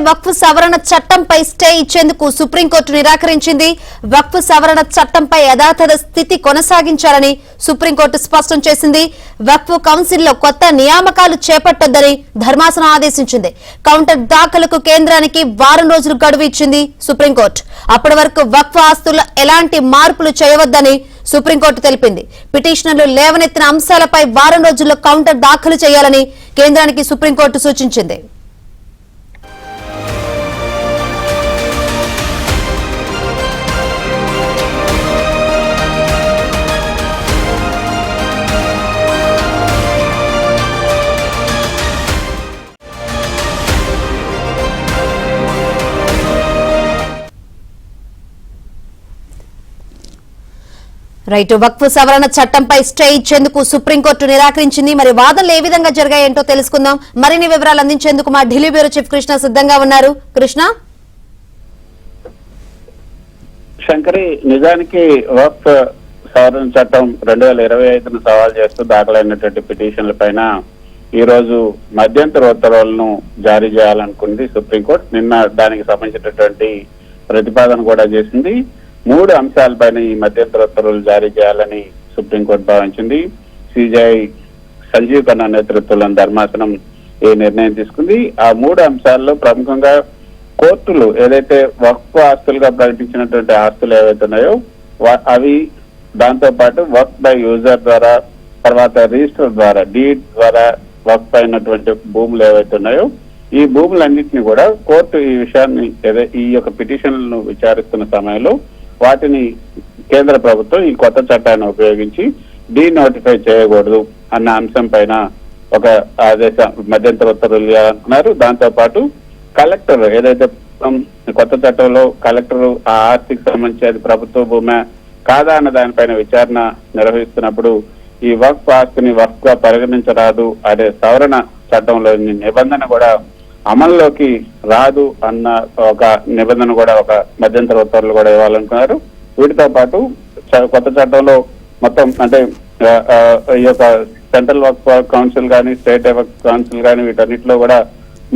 వక్ఫ్ సవరణ చట్టంపై స్టే ఇచ్చేందుకు సుప్రీంకోర్టు నిరాకరించింది. వక్ఫ్ సవరణ చట్టంపై యథాతథ స్థితి కొనసాగించాలని సుప్రీంకోర్టు స్పష్టం చేసింది. వక్ఫ్ కౌన్సిల్లో కొత్త నియామకాలు చేపట్టొద్దని ధర్మాసనం ఆదేశించింది. కౌంటర్ దాఖలకు కేంద్రానికి వారం రోజులు గడువు ఇచ్చింది సుప్రీంకోర్టు. అప్పటి వరకు వక్ఫ్ ఆస్తుల్లో ఎలాంటి మార్పులు చేయవద్దని సుప్రీంకోర్టు తెలిపింది. పిటిషనర్లు లేవనెత్తిన అంశాలపై వారం రోజుల్లో కౌంటర్ దాఖలు చేయాలని కేంద్రానికి సుప్రీంకోర్టు సూచించింది. రైట్, వక్ఫ్ సవరణ చట్టంపై స్టే ఇచ్చేందుకు సుప్రీంకోర్టు నిరాకరించింది. మరి వాదనలు ఏ విధంగా జరిగాయేంటో తెలుసుకుందాం. మరిన్ని వివరాలు అందించేందుకు మా ఢిల్లీ బ్యూరో చీఫ్ కృష్ణ సిద్ధంగా ఉన్నారు. కృష్ణ, శంకరి, నిజానికి వక్ఫ్ సవరణ చట్టం 2025ను సవాల్ చేస్తూ దాఖలైనటువంటి పిటిషన్ల పైన ఈ రోజు మధ్యంతర ఉత్తర్వులను జారీ చేయాలనుకుంది సుప్రీంకోర్టు. నిన్న దానికి సంబంధించినటువంటి ప్రతిపాదన కూడా చేసింది. 3 అంశాలపైన ఈ మధ్యంతర ఉత్తర్వులు జారీ చేయాలని సుప్రీంకోర్టు భావించింది. సిజేఐ సంజీవ్ ఖన్నా నేతృత్వంలోని ధర్మాసనం ఈ నిర్ణయం తీసుకుంది. ఆ 3 అంశాల్లో ప్రముఖంగా కోర్టులు ఏదైతే వక్ఫ్ ఆస్తులుగా ప్రకటించినటువంటి ఆస్తులు ఏవైతే ఉన్నాయో అవి, దాంతో పాటు వక్ఫ్ బై యూజర్ ద్వారా, తర్వాత రిజిస్టర్ ద్వారా, డీడ్ ద్వారా వక్ఫ్ అయినటువంటి భూములు ఏవైతే ఉన్నాయో ఈ భూములన్నింటినీ కూడా కోర్టు ఈ విషయాన్ని ఈ యొక్క పిటిషన్లను విచారిస్తున్న సమయంలో వాటిని కేంద్ర ప్రభుత్వం ఈ కొత్త చట్టాన్ని ఉపయోగించి డీనోటిఫై చేయకూడదు అన్న అంశం పైన ఒక ఆదేశ మధ్యంతర ఉత్తర్వులు ఇవ్వాలనుకున్నారు. దాంతో పాటు కలెక్టర్ ఏదైతే కొత్త చట్టంలో కలెక్టర్ ఆ ఆస్తికి సంబంధించి అది ప్రభుత్వ భూమి కాదా అన్న దానిపైన విచారణ నిర్వహిస్తున్నప్పుడు ఈ వక్ఫ్ ఆస్తిని వక్ఫ్ గా పరిగణించరాదు అనే సవరణ చట్టంలోని నిబంధన కూడా అమల్లోకి రాదు అన్న ఒక నిబంధన కూడా ఒక మధ్యంతర ఉత్తర్వులు కూడా ఇవ్వాలనుకున్నారు. వీటితో పాటు కొత్త చట్టంలో మొత్తం అంటే ఈ యొక్క సెంట్రల్ వక్ఫ్ కౌన్సిల్ కానీ, స్టేట్ వక్ఫ్ కౌన్సిల్ కానీ వీటన్నిటిలో కూడా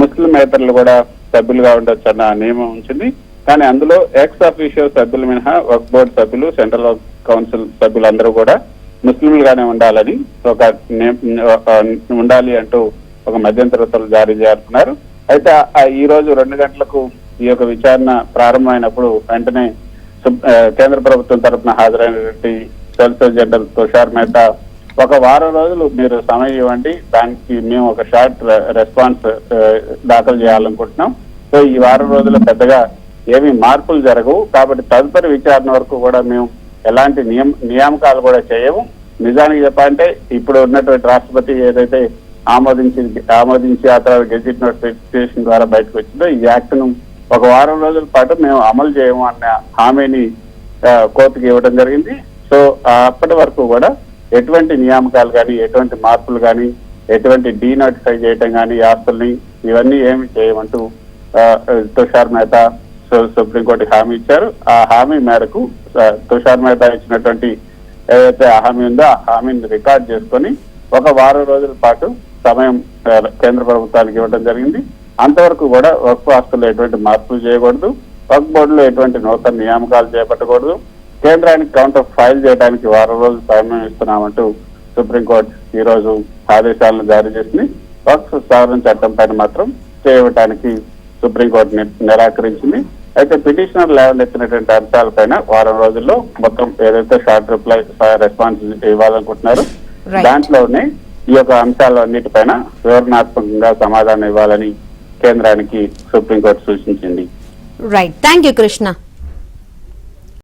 ముస్లింయేతరులు కూడా సభ్యులుగా ఉండొచ్చు అన్న నియమం ఉంచింది. కానీ అందులో ఎక్స్ అఫీషియో సభ్యులు మినహా వక్ఫ్ బోర్డు సభ్యులు, సెంట్రల్ వక్ఫ్ కౌన్సిల్ సభ్యులందరూ కూడా ముస్లింలుగానే ఉండాలని ఉండాలి అంటూ ఒక మధ్యంతర ఉత్తర్వులు జారీ చేస్తున్నారు. అయితే ఈ రోజు 2 గంటలకు ఈ యొక్క విచారణ ప్రారంభమైనప్పుడు వెంటనే కేంద్ర ప్రభుత్వం తరఫున హాజరైనటువంటి సోలిసిటర్ జనరల్ తుషార్ మెహతా ఒక వారం రోజులు మీరు సమయం ఇవ్వండి, దానికి మేము ఒక షార్ట్ రెస్పాన్స్ దాఖలు చేయాలనుకుంటున్నాం. సో ఈ వారం రోజుల్లో పెద్దగా ఏమీ మార్పులు జరగవు, కాబట్టి తదుపరి విచారణ వరకు కూడా మేము ఎలాంటి నియామకాలు కూడా చేయము. నిజానికి చెప్పాలంటే ఇప్పుడు ఉన్నటువంటి రాష్ట్రపతి ఏదైతే ఆమోదించి ఆ తర్వాత గెజిట్ నోటిఫికేషన్ ద్వారా బయటకు వచ్చిందో ఈ యాక్ట్ ను ఒక వారం రోజుల పాటు మేము అమలు చేయము అన్న హామీని కోర్టుకి ఇవ్వడం జరిగింది. సో అప్పటి వరకు కూడా ఎటువంటి నియామకాలు కానీ, ఎటువంటి మార్పులు కానీ, ఎటువంటి డీనోటిఫై చేయటం కానీ ఆస్తుల్ని ఇవన్నీ ఏమి చేయమంటూ తుషార్ మెహతా సుప్రీంకోర్టుకి హామీ ఇచ్చారు. ఆ హామీ మేరకు తుషార్ మెహతా ఇచ్చినటువంటి ఏదైతే హామీ ఉందో ఆ హామీని రికార్డ్ చేసుకొని ఒక వారం రోజుల పాటు సమయం కేంద్ర ప్రభుత్వానికి ఇవ్వడం జరిగింది. అంతవరకు కూడా వక్ఫ్ ఆస్తుల్లో ఎటువంటి మార్పులు చేయకూడదు, వక్ఫ్ బోర్డులో ఎటువంటి నూతన నియామకాలు చేపట్టకూడదు, కేంద్రానికి కౌంటర్ ఫైల్ చేయడానికి వారం రోజులు సమయం ఇస్తున్నామంటూ సుప్రీంకోర్టు ఈ రోజు ఆదేశాలను జారీ చేసింది. వక్ఫ్ సవరణ చట్టం పైన మాత్రం చేయడానికి సుప్రీంకోర్టు నిరాకరించింది. అయితే పిటిషనర్ లేవనెత్తినటువంటి అంశాలపైన వారం రోజుల్లో మొత్తం ఏదైతే షార్ట్ రిప్లై రెస్పాన్స్ ఇవ్వాలనుకుంటున్నారు దాంట్లోనే ఈ యొక్క అంశాలన్నిటిపైన వివరణాత్మకంగా సమాధానం ఇవ్వాలని కేంద్రానికి సుప్రీంకోర్టు సూచించింది. Right, thank you Krishna.